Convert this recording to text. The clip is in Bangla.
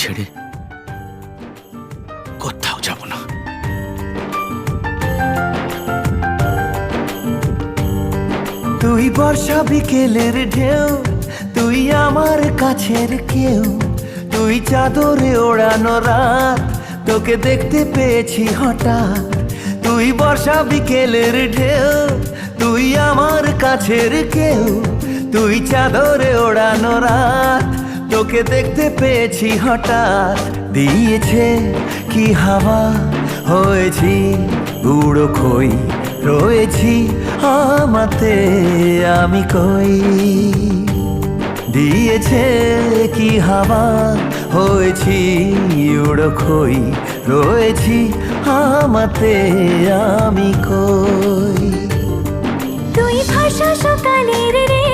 ছেড়ে কোথাও যাব না। তুই বর্ষা বিকেলের ঢেউ, তুই আমার কাছের কেউ, তুই চাদরে ওড়ানো রাত, তোকে দেখতে পেয়েছি হঠাৎ। তুই বর্ষা বিকেলের ঢেউ, তুই আমার কাছের কেউ, তুই চাদরে ওড়ানো রাত, তোকে দেখতে পেয়েছি হঠাৎ। দিয়েছে কি হাওয়া, হয়েছি উড়ো খই, রয়েছি আমাতে আমি কই। দিয়েছে কি হাওয়া, হয়েছি উড়ো খই, রয়েছি আমাতে আমি কই। তুই ভাষা সকালের রে,